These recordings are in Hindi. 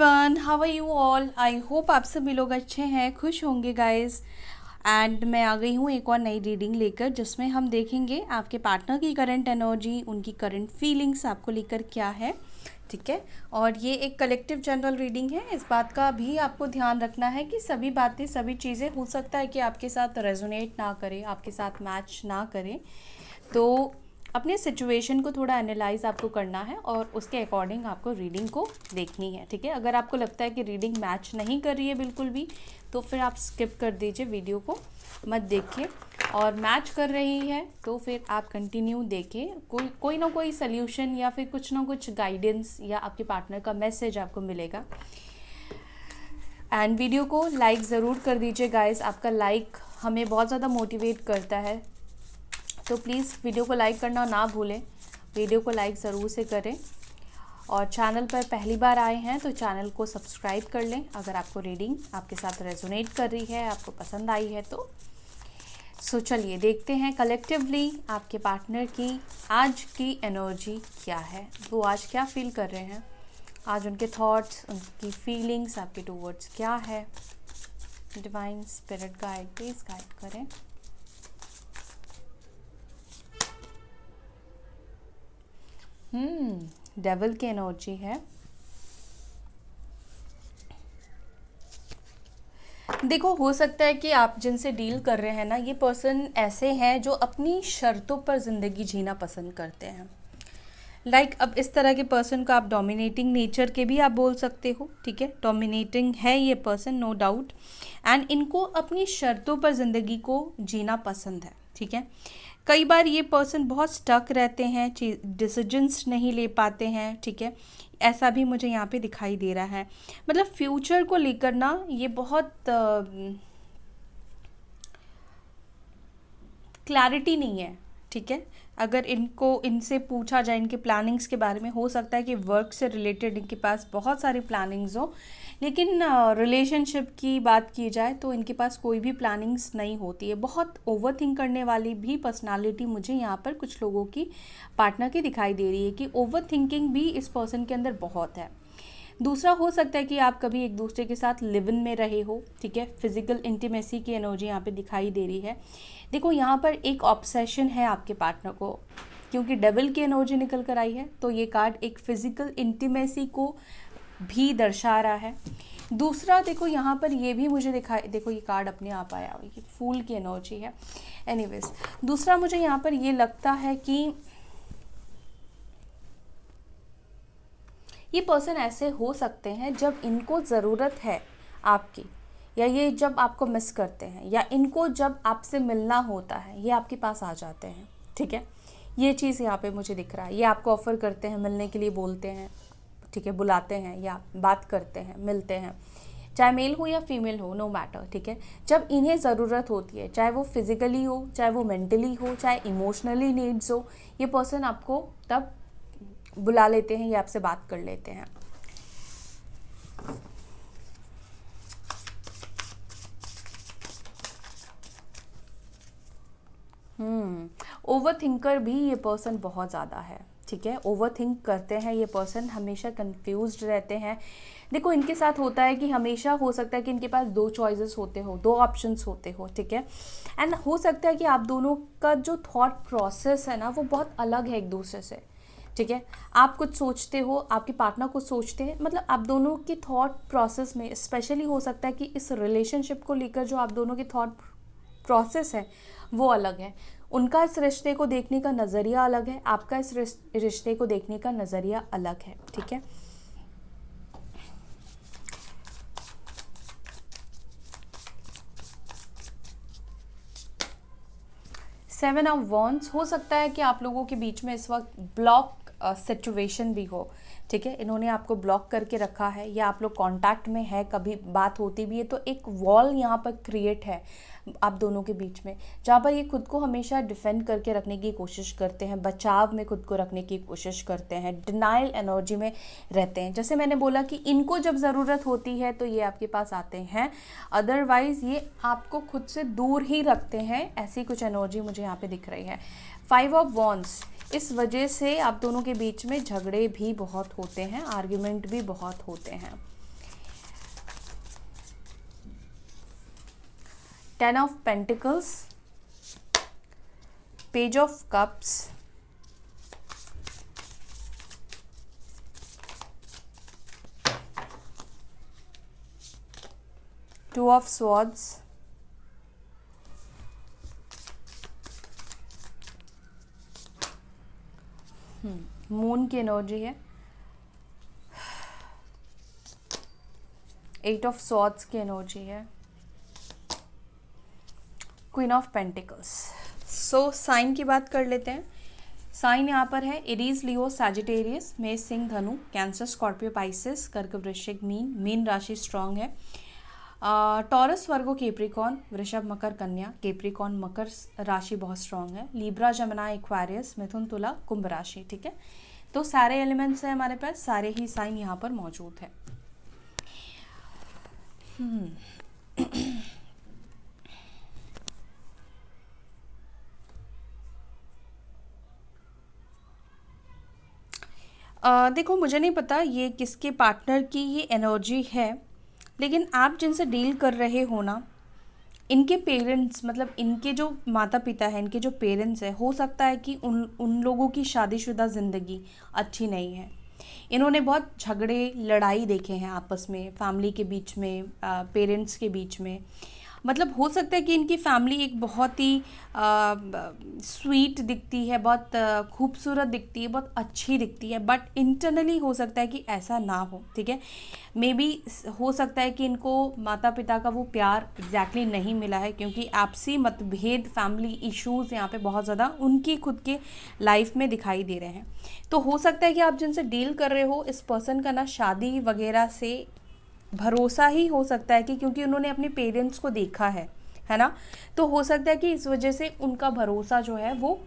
Everyone, how are you all. I hope आप सभी लोग अच्छे हैं, खुश होंगे गाइस। एंड मैं आ गई हूँ एक और नई रीडिंग लेकर, जिसमें हम देखेंगे आपके पार्टनर की करंट एनर्जी, उनकी करंट फीलिंग्स आपको लेकर क्या है। ठीक है, और ये एक कलेक्टिव जनरल रीडिंग है। इस बात का भी आपको ध्यान रखना है कि सभी बातें, सभी चीज़ें हो सकता है कि आपके साथ रेजोनेट ना करें, आपके साथ मैच ना करें, तो अपने सिचुएशन को थोड़ा एनालाइज आपको करना है और उसके अकॉर्डिंग आपको रीडिंग को देखनी है। ठीक है, अगर आपको लगता है कि रीडिंग मैच नहीं कर रही है बिल्कुल भी, तो फिर आप स्किप कर दीजिए, वीडियो को मत देखिए। और मैच कर रही है तो फिर आप कंटिन्यू देखिए, कोई ना कोई सल्यूशन या फिर कुछ ना कुछ गाइडेंस या आपके पार्टनर का मैसेज आपको मिलेगा। एंड वीडियो को लाइक ज़रूर कर दीजिए गाइस, आपका लाइक हमें बहुत ज़्यादा मोटिवेट करता है, तो प्लीज़ वीडियो को लाइक करना ना भूलें। वीडियो को लाइक ज़रूर से करें, और चैनल पर पहली बार आए हैं तो चैनल को सब्सक्राइब कर लें अगर आपको रीडिंग आपके साथ रेजोनेट कर रही है, आपको पसंद आई है तो। सो चलिए देखते हैं कलेक्टिवली आपके पार्टनर की आज की एनर्जी क्या है, वो आज क्या फील कर रहे हैं, आज उनके थॉट्स, उनकी फीलिंग्स आपके टूवर्ड्स क्या है। Divine spirit guide, please guide करें। डेविल की एनर्जी है। देखो, हो सकता है कि आप जिनसे डील कर रहे हैं ना, ये पर्सन ऐसे हैं जो अपनी शर्तों पर ज़िंदगी जीना पसंद करते हैं। अब इस तरह के पर्सन को आप डोमिनेटिंग नेचर के भी आप बोल सकते हो। ठीक है, डोमिनेटिंग है ये पर्सन, नो डाउट। एंड इनको अपनी शर्तों पर ज़िंदगी को जीना पसंद है। ठीक है, कई बार ये पर्सन बहुत स्टक रहते हैं, डिसीजंस नहीं ले पाते हैं। ठीक है, ऐसा भी मुझे यहाँ पे दिखाई दे रहा है। मतलब फ्यूचर को लेकर ना ये बहुत क्लैरिटी नहीं है। ठीक है, अगर इनसे पूछा जाए इनके प्लानिंग्स के बारे में, हो सकता है कि वर्क से रिलेटेड इनके पास बहुत सारी प्लानिंग्स हो, लेकिन रिलेशनशिप की बात की जाए तो इनके पास कोई भी प्लानिंग्स नहीं होती है। बहुत ओवर थिंक करने वाली भी पर्सनालिटी मुझे यहाँ पर कुछ लोगों की पार्टनर की दिखाई दे रही है, कि ओवर थिंकिंग भी इस पर्सन के अंदर बहुत है। दूसरा, हो सकता है कि आप कभी एक दूसरे के साथ लिव इन में रहे हो। ठीक है, फिजिकल इंटीमेसी की एनर्जी यहाँ पे दिखाई दे रही है। देखो, यहाँ पर एक ऑब्सेशन है आपके पार्टनर को, क्योंकि डेविल की एनर्जी निकल कर आई है, तो ये कार्ड एक फिजिकल इंटीमेसी को भी दर्शा रहा है। दूसरा, देखो यहाँ पर ये भी मुझे दिखाई, देखो ये कार्ड अपने आप आया, ये फूल की एनर्जी है। एनीवेज, दूसरा मुझे यहाँ पर ये लगता है कि ये पर्सन ऐसे हो सकते हैं जब इनको ज़रूरत है आपकी, या ये जब आपको मिस करते हैं, या इनको जब आपसे मिलना होता है ये आपके पास आ जाते हैं। ठीक है, ये चीज़ यहाँ पे मुझे दिख रहा है। ये आपको ऑफ़र करते हैं, मिलने के लिए बोलते हैं। ठीक है, बुलाते हैं या बात करते हैं, मिलते हैं, चाहे मेल हो या फीमेल हो, नो मैटर। ठीक है, जब इन्हें ज़रूरत होती है, चाहे वो फिज़िकली हो, चाहे वो मेंटली हो, चाहे इमोशनली नीड्स हो, ये पर्सन आपको तब बुला लेते हैं या आपसे बात कर लेते हैं। ओवर थिंकर भी ये पर्सन बहुत ज़्यादा है। ठीक है, ओवर थिंक करते हैं ये पर्सन, हमेशा कंफ्यूज्ड रहते हैं। देखो, इनके साथ होता है कि हमेशा हो सकता है कि इनके पास दो चॉइसेस होते हो, दो ऑप्शंस होते हो। ठीक है, एंड हो सकता है कि आप दोनों का जो थॉट प्रोसेस है ना, वो बहुत अलग है एक दूसरे से। ठीक है, आप कुछ सोचते हो, आपके पार्टनर कुछ सोचते हैं, मतलब आप दोनों की थॉट प्रोसेस में स्पेशली हो सकता है कि इस रिलेशनशिप को लेकर जो आप दोनों की थॉट प्रोसेस है वो अलग है। उनका इस रिश्ते को देखने का नज़रिया अलग है, आपका इस रिश्ते को देखने का नज़रिया अलग है। ठीक है, सेवन ऑफ वॉन्ड्स, हो सकता है कि आप लोगों के बीच में इस वक्त ब्लॉक सिचुएशन भी हो। ठीक है, इन्होंने आपको ब्लॉक करके रखा है, या आप लोग कांटेक्ट में है, कभी बात होती भी है तो एक वॉल यहाँ पर क्रिएट है आप दोनों के बीच में, जहाँ पर ये खुद को हमेशा डिफेंड करके रखने की कोशिश करते हैं, बचाव में खुद को रखने की कोशिश करते हैं, डिनाइल एनर्जी में रहते हैं। जैसे मैंने बोला कि इनको जब ज़रूरत होती है तो ये आपके पास आते हैं, अदरवाइज़ ये आपको खुद से दूर ही रखते हैं। ऐसी कुछ एनर्जी मुझे यहाँ पे दिख रही है। 5 ऑफ वॉन्ड्स, इस वजह से आप दोनों के बीच में झगड़े भी बहुत होते हैं, आर्ग्यूमेंट भी बहुत होते हैं। 10 of pentacles, page of cups, two of swords, moon की एनर्जी है, 8 ऑफ स्वॉर्ड्स की एनर्जी है, queen of pentacles. So sine की बात कर लेते हैं। साइन यहाँ पर है एरीज, लियो, सैजिटेरियस, मेष, सिंह, धनु, कैंसर, स्कॉर्पियो, पाइसेस, कर्क, वृश्चिक, मीन राशि स्ट्रांग है। टॉरस, वर्गो, केप्रिकॉन, वृषभ, मकर, कन्या। केप्रिकॉन, मकर राशि बहुत स्ट्रांग है। लीब्रा, जमना, एक्वारियस, मिथुन, तुला, कुंभ राशि। ठीक है, तो सारे एलिमेंट्स हैं हमारे पास, सारे ही साइन यहाँ पर मौजूद है। देखो, मुझे नहीं पता ये किसके पार्टनर की ये एनर्जी है, लेकिन आप जिनसे डील कर रहे हो ना, इनके पेरेंट्स, मतलब इनके जो माता पिता हैं, इनके जो पेरेंट्स हैं, हो सकता है कि उन लोगों की शादीशुदा ज़िंदगी अच्छी नहीं है। इन्होंने बहुत झगड़े, लड़ाई देखे हैं आपस में, फैमिली के बीच में, पेरेंट्स के बीच में। मतलब हो सकता है कि इनकी फैमिली एक बहुत ही स्वीट दिखती है, बहुत खूबसूरत दिखती है, बहुत अच्छी दिखती है, बट इंटरनली हो सकता है कि ऐसा ना हो। ठीक है, मे बी हो सकता है कि इनको माता पिता का वो प्यार एग्जैक्टली नहीं मिला है, क्योंकि आपसी मतभेद, फैमिली इश्यूज़ यहाँ पे बहुत ज़्यादा उनकी खुद के लाइफ में दिखाई दे रहे हैं। तो हो सकता है कि आप जिनसे डील कर रहे हो, इस पर्सन का ना शादी वगैरह से भरोसा ही हो सकता है कि, क्योंकि उन्होंने अपने पेरेंट्स को देखा है ना, तो हो सकता है कि इस वजह से उनका भरोसा जो है वो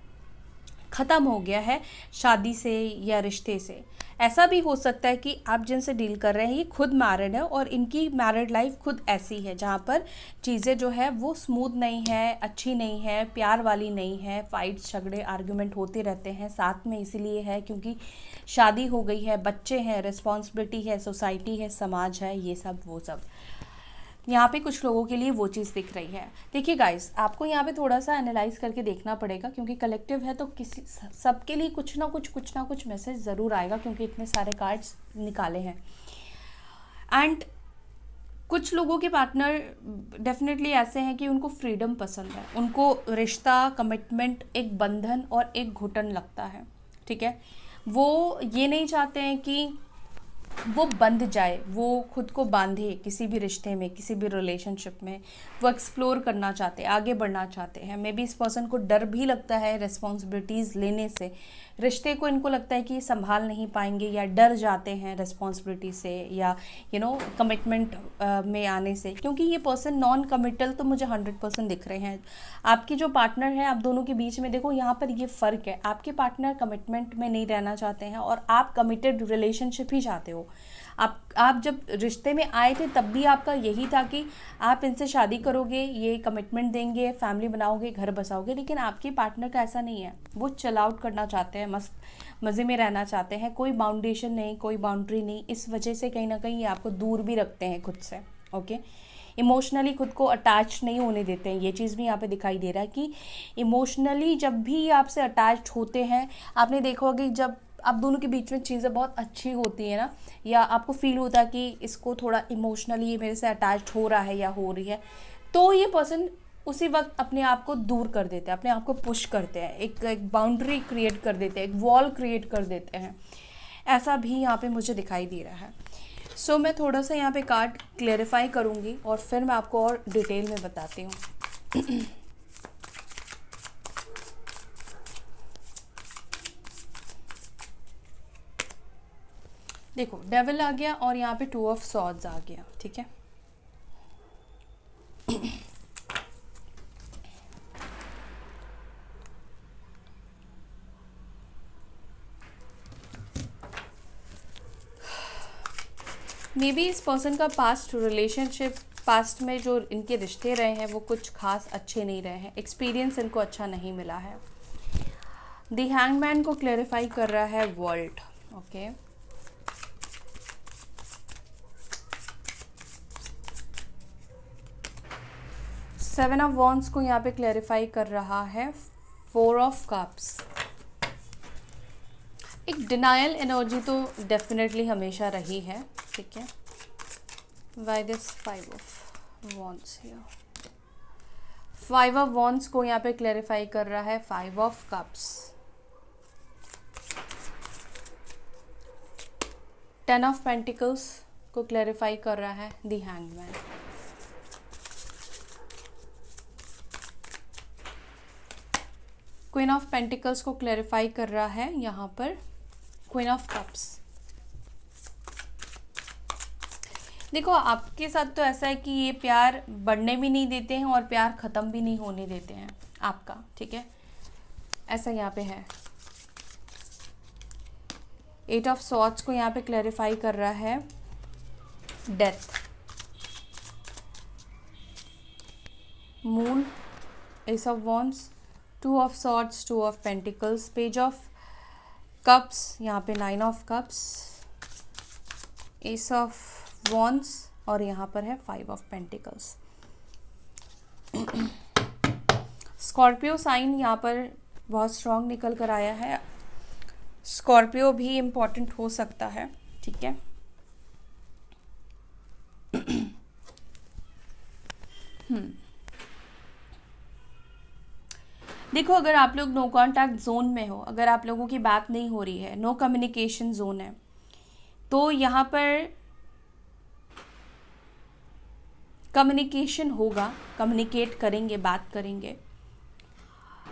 ख़त्म हो गया है शादी से या रिश्ते से। ऐसा भी हो सकता है कि आप जिनसे डील कर रहे हैं ये खुद मैरिड है और इनकी मैरिड लाइफ खुद ऐसी है जहाँ पर चीज़ें जो है वो स्मूथ नहीं है, अच्छी नहीं है, प्यार वाली नहीं है, फाइट्स, झगड़े, आर्गुमेंट होते रहते हैं साथ में। इसीलिए है क्योंकि शादी हो गई है, बच्चे हैं, रिस्पॉन्सिबिलिटी है, सोसाइटी है, समाज है, ये सब वो सब। यहाँ पे कुछ लोगों के लिए वो चीज़ दिख रही है। देखिए गाइस, आपको यहाँ पे थोड़ा सा एनालाइज करके देखना पड़ेगा, क्योंकि कलेक्टिव है तो किसी सबके लिए कुछ ना कुछ मैसेज ज़रूर आएगा, क्योंकि इतने सारे कार्ड्स निकाले हैं। एंड कुछ लोगों के पार्टनर डेफिनेटली ऐसे हैं कि उनको फ्रीडम पसंद है, उनको रिश्ता, कमिटमेंट एक बंधन और एक घुटन लगता है। ठीक है, वो ये नहीं चाहते हैं कि वो बंध जाए, वो खुद को बांधे किसी भी रिश्ते में, किसी भी रिलेशनशिप में। वो एक्सप्लोर करना चाहते हैं, आगे बढ़ना चाहते हैं। मे बी इस पर्सन को डर भी लगता है रिस्पॉन्सिबिलिटीज़ लेने से, रिश्ते को इनको लगता है कि संभाल नहीं पाएंगे, या डर जाते हैं रिस्पॉन्सिबिलिटी से, या कमिटमेंट में आने से। क्योंकि ये पर्सन नॉन कमिटल तो मुझे 100% दिख रहे हैं। आपकी जो पार्टनर है, आप दोनों के बीच में देखो यहाँ पर ये फ़र्क है, आपके पार्टनर कमिटमेंट में नहीं रहना चाहते हैं और आप कमिटेड रिलेशनशिप ही चाहते हो। आप जब रिश्ते में आए थे तब भी आपका यही था कि आप इनसे शादी करोगे, ये कमिटमेंट देंगे, फैमिली बनाओगे, घर बसाओगे। लेकिन आपके पार्टनर का ऐसा नहीं है, वो चिल आउट करना चाहते हैं, मस्त मज़े में रहना चाहते हैं, कोई बाउंडेशन नहीं, कोई बाउंड्री नहीं। इस वजह से कहीं ना कहीं ये आपको दूर भी रखते हैं खुद से। ओके, इमोशनली खुद को अटैच नहीं होने देते हैं। ये चीज़ भी यहाँ पे दिखाई दे रहा है कि इमोशनली जब भी आपसे अटैच होते हैं, आपने देखा होगा कि जब आप दोनों के बीच में चीज़ें बहुत अच्छी होती है ना, या आपको फील होता है कि इसको थोड़ा इमोशनली मेरे से अटैच हो रहा है या हो रही है, तो ये पर्सन उसी वक्त अपने आप को दूर कर देते हैं, अपने आप को पुश करते हैं, एक बाउंड्री क्रिएट कर देते हैं, एक वॉल क्रिएट कर देते हैं। ऐसा भी यहाँ पे मुझे दिखाई दे रहा है। सो मैं थोड़ा सा यहाँ पे कार्ड क्लेरिफाई करूँगी और फिर मैं आपको और डिटेल में बताती हूँ। देखो, डेविल आ गया और यहाँ पे 2 ऑफ सॉर्ड्स आ गया। ठीक है, मे बी इस पर्सन का पास्ट रिलेशनशिप, पास्ट में जो इनके रिश्ते रहे हैं वो कुछ खास अच्छे नहीं रहे हैं, एक्सपीरियंस इनको अच्छा नहीं मिला है। द हैंगमैन को क्लेरिफाई कर रहा है world. Okay, seven of wands को यहाँ पे क्लैरिफाई कर रहा है फोर ऑफ कप्स। एक डिनायल एनर्जी तो डेफिनेटली हमेशा रही है, ठीक है। Why this five of wands here? Five of wands को यहाँ पे क्लैरिफाई कर रहा है five of cups. Ten of pentacles को क्लैरिफाई कर रहा है the hangman. Queen of pentacles को क्लैरिफाई कर रहा है यहाँ पर क्वीन ऑफ कप्स। देखो आपके साथ तो ऐसा है कि ये प्यार बढ़ने भी नहीं देते हैं और प्यार ख़त्म भी नहीं होने देते हैं आपका, ठीक है, ऐसा यहाँ पे है। एट ऑफ सॉर्ड्स को यहाँ पे क्लैरिफाई कर रहा है death. Moon, ace of wands, two of swords, two of pentacles, page of cups, यहाँ पे nine of cups, ace of wands और यहाँ पर है five of pentacles. Scorpio sign यहाँ पर बहुत स्ट्रांग निकल कर आया है। स्कॉर्पियो भी इम्पॉर्टेंट हो सकता है, ठीक है। देखो अगर आप लोग नो कांटेक्ट जोन में हो, अगर आप लोगों की बात नहीं हो रही है, नो कम्युनिकेशन जोन है, तो यहाँ पर कम्युनिकेशन होगा, कम्युनिकेट करेंगे, बात करेंगे।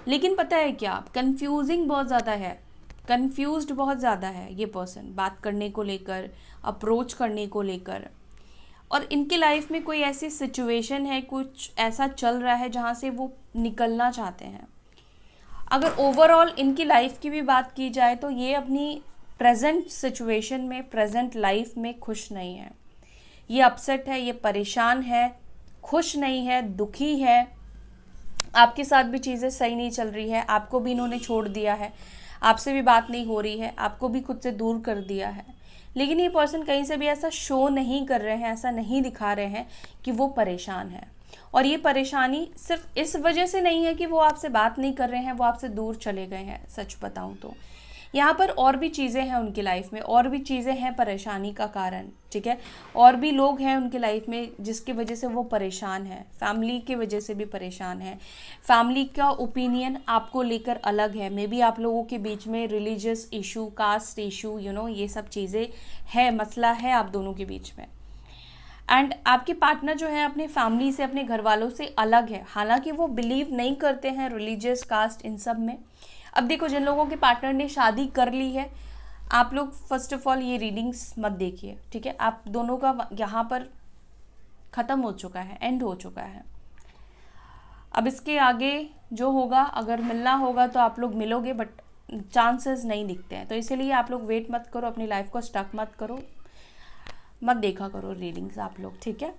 लेकिन पता है क्या, कंफ्यूजिंग बहुत ज़्यादा है, कंफ्यूज्ड बहुत ज़्यादा है ये पर्सन बात करने को लेकर, अप्रोच करने को लेकर। और इनकी लाइफ में कोई ऐसी सिचुएशन है, कुछ ऐसा चल रहा है जहाँ से वो निकलना चाहते हैं। अगर ओवरऑल इनकी लाइफ की भी बात की जाए तो ये अपनी प्रेजेंट सिचुएशन में, प्रेजेंट लाइफ में खुश नहीं है। ये अपसेट है, ये परेशान है, खुश नहीं है, दुखी है। आपके साथ भी चीज़ें सही नहीं चल रही है, आपको भी इन्होंने छोड़ दिया है, आपसे भी बात नहीं हो रही है, आपको भी खुद से दूर कर दिया है। लेकिन ये पर्सन कहीं से भी ऐसा शो नहीं कर रहे हैं, ऐसा नहीं दिखा रहे हैं कि वो परेशान है। और ये परेशानी सिर्फ इस वजह से नहीं है कि वो आपसे बात नहीं कर रहे हैं, वो आपसे दूर चले गए हैं। सच बताऊं तो यहाँ पर और भी चीज़ें हैं उनकी लाइफ में, और भी चीज़ें हैं परेशानी का कारण, ठीक है। और भी लोग हैं उनकी लाइफ में जिसकी वजह से वो परेशान है, फैमिली की वजह से भी परेशान है। फैमिली का ओपिनियन आपको लेकर अलग है, मे बी आप लोगों के बीच में रिलीजियस इशू, कास्ट इशू, ये सब चीज़ें है, मसला है आप दोनों के बीच में। एंड आपके पार्टनर जो है अपनी फैमिली से, अपने घर वालों से अलग है, हालांकि वो बिलीव नहीं करते हैं रिलीजियस, कास्ट, इन सब में। अब देखो जिन लोगों के पार्टनर ने शादी कर ली है, आप लोग फर्स्ट ऑफ ऑल ये रीडिंग्स मत देखिए, ठीक है। आप दोनों का यहाँ पर ख़त्म हो चुका है, एंड हो चुका है। अब इसके आगे जो होगा, अगर मिलना होगा तो आप लोग मिलोगे, बट चांसेस नहीं दिखते हैं। तो इसीलिए आप लोग वेट मत करो, अपनी लाइफ को स्टक मत करो, मत देखा करो रीडिंग्स आप लोग, ठीक है।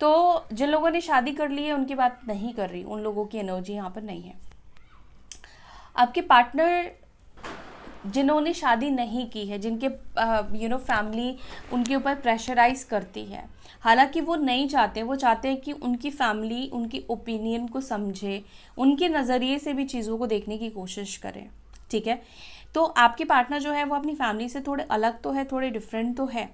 तो जिन लोगों ने शादी कर ली है उनकी बात नहीं कर रही, उन लोगों की एनर्जी यहाँ पर नहीं है। आपके पार्टनर जिन्होंने शादी नहीं की है, जिनके फैमिली उनके ऊपर प्रेशराइज करती है, हालांकि वो नहीं चाहते, वो चाहते हैं कि उनकी फैमिली उनकी ओपिनियन को समझे, उनके नज़रिए से भी चीज़ों को देखने की कोशिश करें, ठीक है। तो आपके पार्टनर जो है वो अपनी फैमिली से थोड़े अलग तो है, थोड़े डिफरेंट तो है,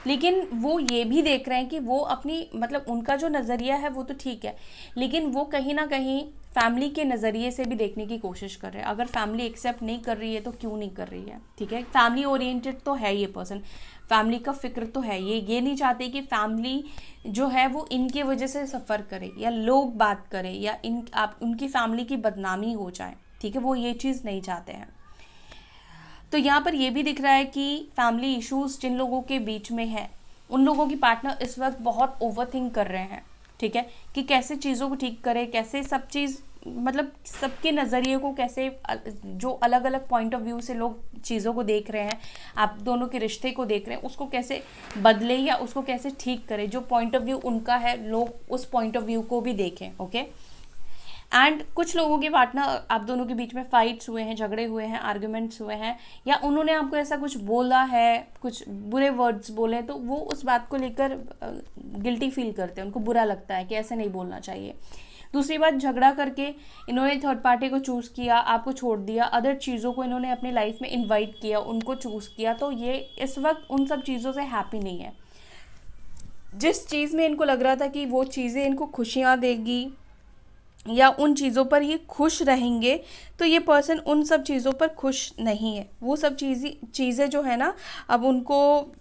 लेकिन वो ये भी देख रहे हैं कि वो अपनी, मतलब उनका जो नज़रिया है वो तो ठीक है, लेकिन वो कहीं ना कहीं फैमिली के नज़रिए से भी देखने की कोशिश कर रहे हैं। अगर फैमिली एक्सेप्ट नहीं कर रही है तो क्यों नहीं कर रही है, ठीक है। फैमिली ओरिएंटेड तो है ये पर्सन, फैमिली का फिक्र तो है, ये नहीं चाहते कि फैमिली जो है वो इनके वजह से सफ़र करे, या लोग बात करें, या उनकी फैमिली की बदनामी हो जाए, ठीक है। वो ये चीज़ नहीं चाहते हैं। तो यहाँ पर ये भी दिख रहा है कि फैमिली इश्यूज जिन लोगों के बीच में है, उन लोगों की पार्टनर इस वक्त बहुत ओवरथिंक कर रहे हैं, ठीक है, कि कैसे चीज़ों को ठीक करें, कैसे सब चीज़, मतलब सबके नज़रिए को कैसे, जो अलग अलग पॉइंट ऑफ व्यू से लोग चीज़ों को देख रहे हैं, आप दोनों के रिश्ते को देख रहे हैं, उसको कैसे बदले या उसको कैसे ठीक करें। जो पॉइंट ऑफ व्यू उनका है, लोग उस पॉइंट ऑफ व्यू को भी देखें, ओके। एंड कुछ लोगों के पार्टनर, आप दोनों के बीच में फाइट्स हुए हैं, झगड़े हुए हैं, आर्ग्यूमेंट्स हुए हैं, या उन्होंने आपको ऐसा कुछ बोला है, कुछ बुरे वर्ड्स बोले, तो वो उस बात को लेकर गिल्टी फील करते हैं, उनको बुरा लगता है कि ऐसे नहीं बोलना चाहिए। दूसरी बात, झगड़ा करके इन्होंने थर्ड पार्टी को चूज़ किया, आपको छोड़ दिया, अदर चीज़ों को इन्होंने अपनी लाइफ में इन्वाइट किया, उनको चूज़ किया, तो ये इस वक्त उन सब चीज़ों से हैप्पी नहीं है। जिस चीज़ में इनको लग रहा था कि वो चीज़ें इनको खुशियाँ देगी या उन चीज़ों पर ये खुश रहेंगे, तो ये पर्सन उन सब चीज़ों पर खुश नहीं है। वो सब चीज़ें जो है ना, अब उनको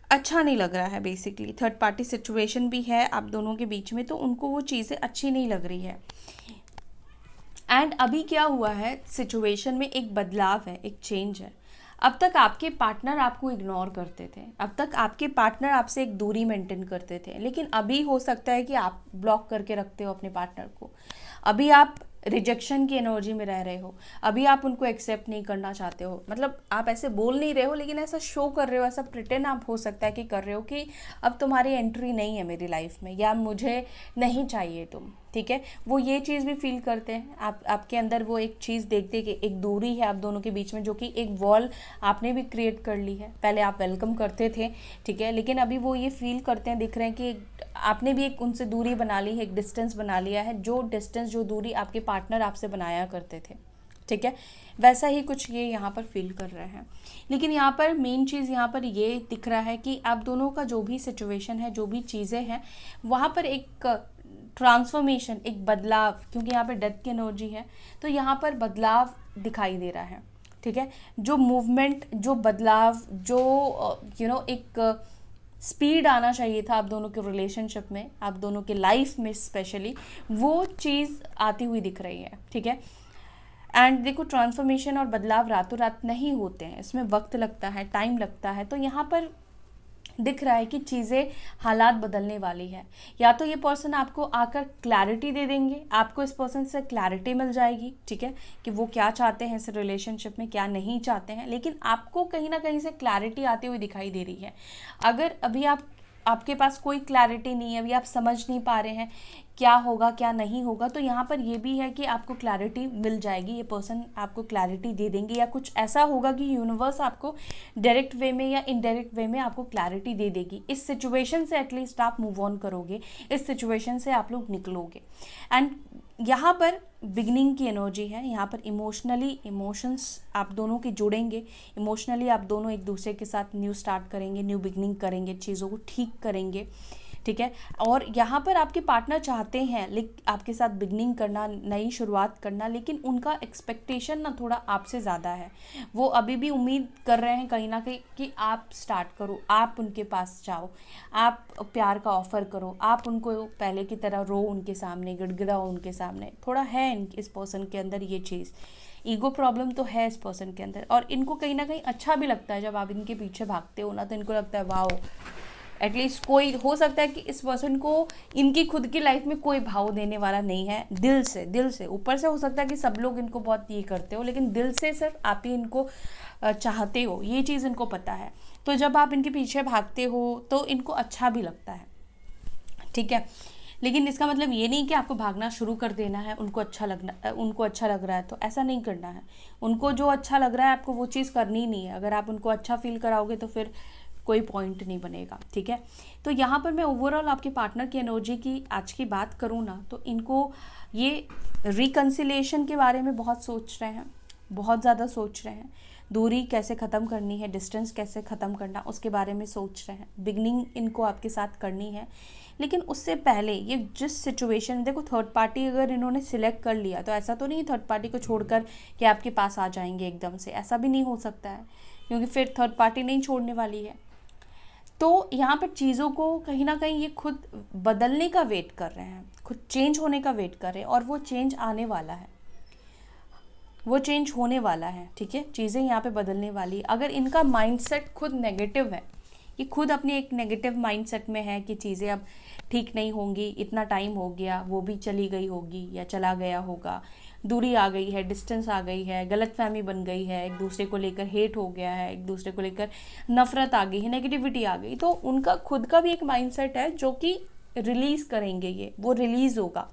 अच्छा नहीं लग रहा है। बेसिकली थर्ड पार्टी सिचुएशन भी है आप दोनों के बीच में, तो उनको वो चीज़ें अच्छी नहीं लग रही है। एंड अभी क्या हुआ है, सिचुएशन में एक बदलाव है, एक चेंज है। अब तक आपके पार्टनर आपको इग्नोर करते थे, अब तक आपके पार्टनर आपसे एक दूरी मेंटेन करते थे, लेकिन अभी हो सकता है कि आप ब्लॉक करके रखते हो अपने पार्टनर को। अभी आप रिजेक्शन की एनर्जी में रह रहे हो, अभी आप उनको एक्सेप्ट नहीं करना चाहते हो। मतलब आप ऐसे बोल नहीं रहे हो, लेकिन ऐसा शो कर रहे हो, ऐसा प्रिटेंड आप हो सकता है कि कर रहे हो कि अब तुम्हारी एंट्री नहीं है मेरी लाइफ में, या मुझे नहीं चाहिए तुम, ठीक है। वो ये चीज़ भी फील करते हैं, आपके अंदर वो एक चीज़ देखते कि एक दूरी है आप दोनों के बीच में, जो कि एक वॉल आपने भी क्रिएट कर ली है। पहले आप वेलकम करते थे, ठीक है, लेकिन अभी वो ये फील करते हैं, दिख रहे हैं कि आपने भी एक उनसे दूरी बना ली है, एक डिस्टेंस बना लिया है। जो डिस्टेंस, जो दूरी आपके पार्टनर आपसे बनाया करते थे, ठीक है, वैसा ही कुछ ये यहाँ पर फील कर रहे हैं। लेकिन यहाँ पर मेन चीज़ यहाँ पर ये दिख रहा है कि आप दोनों का जो भी सिचुएशन है, जो भी चीज़ें हैं, वहाँ पर एक ट्रांसफॉर्मेशन, एक बदलाव, क्योंकि यहाँ पर डेथ की एनर्जी है, तो यहाँ पर बदलाव दिखाई दे रहा है, ठीक है। जो मूवमेंट, जो बदलाव, जो एक स्पीड आना चाहिए था आप दोनों के रिलेशनशिप में, आप दोनों के लाइफ में स्पेशली, वो चीज़ आती हुई दिख रही है, ठीक है। एंड देखो, ट्रांसफॉर्मेशन और बदलाव रातों रात नहीं होते हैं, इसमें वक्त लगता है, टाइम लगता है। तो यहाँ पर दिख रहा है कि चीज़ें, हालात बदलने वाली है। या तो ये पर्सन आपको आकर क्लैरिटी दे देंगे, आपको इस पर्सन से क्लैरिटी मिल जाएगी, ठीक है, कि वो क्या चाहते हैं इस रिलेशनशिप में, क्या नहीं चाहते हैं, लेकिन आपको कहीं ना कहीं से क्लैरिटी आती हुई दिखाई दे रही है। अगर अभी आपके पास कोई क्लैरिटी नहीं है, अभी आप समझ नहीं पा रहे हैं क्या होगा क्या नहीं होगा, तो यहाँ पर ये भी है कि आपको क्लैरिटी मिल जाएगी, ये पर्सन आपको क्लैरिटी दे देंगे, या कुछ ऐसा होगा कि यूनिवर्स आपको डायरेक्ट वे में या इनडायरेक्ट वे में आपको क्लैरिटी दे देगी। इस सिचुएशन से एटलीस्ट आप मूव ऑन करोगे, इस सिचुएशन से आप लोग निकलोगे। एंड यहाँ पर बिगनिंग की एनर्जी है, यहाँ पर इमोशंस आप दोनों के जुड़ेंगे, इमोशनली आप दोनों एक दूसरे के साथ न्यू स्टार्ट करेंगे, न्यू बिगनिंग करेंगे, चीज़ों को ठीक करेंगे, ठीक है। और यहाँ पर आपके पार्टनर चाहते हैं आपके साथ बिगनिंग करना, नई शुरुआत करना, लेकिन उनका एक्सपेक्टेशन ना थोड़ा आपसे ज़्यादा है। वो अभी भी उम्मीद कर रहे हैं कहीं ना कहीं कि आप स्टार्ट करो, आप उनके पास जाओ, आप प्यार का ऑफ़र करो, आप उनको पहले की तरह रो उनके सामने, गिड़गिड़ाओ उनके सामने। थोड़ा है इस पर्सन के अंदर ये चीज़, ईगो प्रॉब्लम तो है इस पर्सन के अंदर। और इनको कहीं ना कहीं अच्छा भी लगता है जब आप इनके पीछे भागते हो ना, तो इनको लगता है वाओ, एटलीस्ट कोई हो सकता है कि इस पर्सन को इनकी खुद की लाइफ में कोई भाव देने वाला नहीं है, दिल से। ऊपर से हो सकता है कि सब लोग इनको बहुत ये करते हो, लेकिन दिल से सिर्फ आप ही इनको चाहते हो, ये चीज़ इनको पता है। तो जब आप इनके पीछे भागते हो तो इनको अच्छा भी लगता है, ठीक है। लेकिन इसका मतलब ये नहीं कि आपको भागना शुरू कर देना है, उनको अच्छा लग रहा है तो ऐसा नहीं करना है। उनको जो अच्छा लग रहा है आपको वो चीज़ करनी ही नहीं है। अगर आप उनको अच्छा फील कराओगे तो फिर कोई पॉइंट नहीं बनेगा, ठीक है। तो यहाँ पर मैं ओवरऑल आपके पार्टनर की एनर्जी की आज की बात करूँ ना, तो इनको ये रिकन्सिलिएशन के बारे में बहुत सोच रहे हैं, बहुत ज़्यादा सोच रहे हैं। दूरी कैसे ख़त्म करनी है, डिस्टेंस कैसे ख़त्म करना, उसके बारे में सोच रहे हैं। बिगनिंग इनको आपके साथ करनी है, लेकिन उससे पहले ये जिस सिचुएशन, देखो थर्ड पार्टी अगर इन्होंने सिलेक्ट कर लिया तो ऐसा तो नहीं थर्ड पार्टी को छोड़कर कि आपके पास आ जाएंगे एकदम से, ऐसा भी नहीं हो सकता है, क्योंकि फिर थर्ड पार्टी नहीं छोड़ने वाली है। तो यहाँ पर चीज़ों को कहीं ना कहीं ये खुद बदलने का वेट कर रहे हैं, खुद चेंज होने का वेट कर रहे हैं, और वो चेंज आने वाला है, वो चेंज होने वाला है, ठीक है। चीज़ें यहाँ पे बदलने वाली। अगर इनका माइंडसेट खुद नेगेटिव है, ये खुद अपने एक नेगेटिव माइंडसेट में है कि चीज़ें अब ठीक नहीं होंगी, इतना टाइम हो गया, वो भी चली गई होगी या चला गया होगा, दूरी आ गई है, डिस्टेंस आ गई है, गलतफहमी बन गई है, एक दूसरे को लेकर हेट हो गया है, एक दूसरे को लेकर नफरत आ गई है, नेगेटिविटी आ गई, तो उनका खुद का भी एक माइंडसेट है जो कि रिलीज़ करेंगे, ये वो रिलीज़ होगा,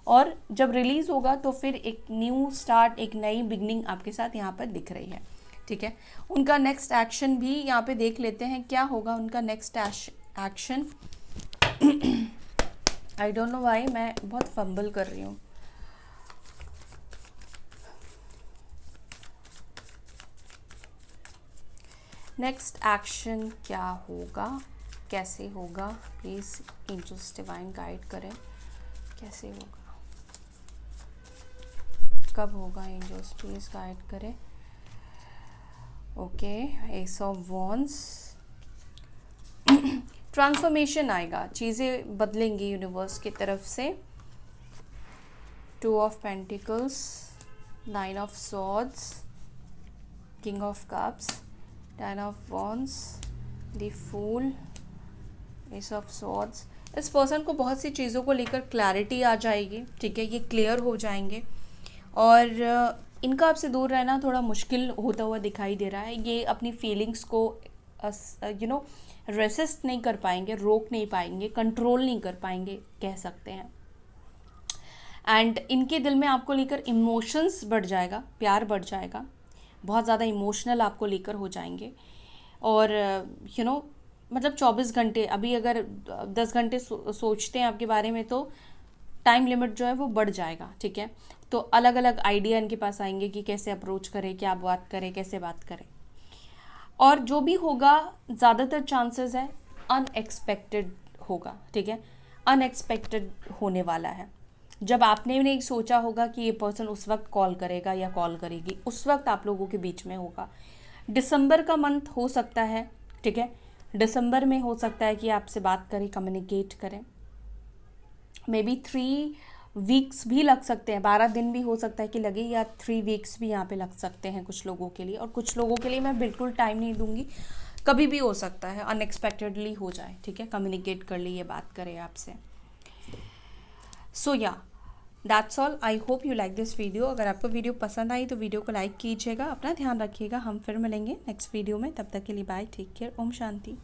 और जब रिलीज़ होगा तो फिर एक न्यू स्टार्ट, एक नई बिगनिंग आपके साथ यहाँ पर दिख रही है, ठीक है। उनका नेक्स्ट एक्शन भी यहाँ पे देख लेते हैं, क्या होगा उनका next action. I don't know why मैं बहुत फंबल कर रही हूँ। नेक्स्ट एक्शन क्या होगा, कैसे होगा, प्लीज़ एंजल्स डिवाइन गाइड करें, कैसे होगा, कब होगा, एंजल्स प्लीज़ गाइड करें। Okay, ace of wands, transformation आएगा, चीज़ें बदलेंगी यूनिवर्स की तरफ से। Two of pentacles, 9 of swords, king of cups, 10 of wands, the fool, ace of swords. इस पर्सन को बहुत सी चीज़ों को लेकर क्लैरिटी आ जाएगी, ठीक है, ये क्लियर हो जाएंगे, और इनका आपसे दूर रहना थोड़ा मुश्किल होता हुआ दिखाई दे रहा है। ये अपनी फीलिंग्स को रेसिस्ट नहीं कर पाएंगे, रोक नहीं पाएंगे, कंट्रोल नहीं कर पाएंगे, कह सकते हैं। एंड इनके दिल में आपको लेकर इमोशंस बढ़ जाएगा, प्यार बढ़ जाएगा, बहुत ज़्यादा इमोशनल आपको लेकर हो जाएंगे। और मतलब 24 घंटे, अभी अगर 10 घंटे सोचते हैं आपके बारे में तो टाइम लिमिट जो है वो बढ़ जाएगा, ठीक है। तो अलग अलग आइडिया इनके पास आएंगे कि कैसे अप्रोच करें, क्या बात करें, कैसे बात करें। और जो भी होगा ज़्यादातर चांसेस है अनएक्सपेक्टेड होगा, ठीक है, अनएक्सपेक्टेड होने वाला है। जब आपने भी नहीं सोचा होगा कि ये पर्सन उस वक्त कॉल करेगा या कॉल करेगी, उस वक्त आप लोगों के बीच में होगा। दिसंबर का मंथ हो सकता है, ठीक है, दिसंबर में हो सकता है कि आपसे बात करें, कम्युनिकेट करें। मे बी 3 वीक्स भी लग सकते हैं, 12 दिन भी हो सकता है कि लगे, या 3 वीक्स भी यहाँ पे लग सकते हैं कुछ लोगों के लिए। और कुछ लोगों के लिए मैं बिल्कुल टाइम नहीं दूंगी, कभी भी हो सकता है, अनएक्सपेक्टेडली हो जाए, ठीक है, कम्युनिकेट कर ली, ये बात करें आपसे। सो या that's all, I hope you like this video. अगर आपको वीडियो पसंद आई तो वीडियो को लाइक कीजिएगा, अपना ध्यान रखिएगा, हम फिर मिलेंगे नेक्स्ट वीडियो में, तब तक के लिए bye, take care, Om Shanti.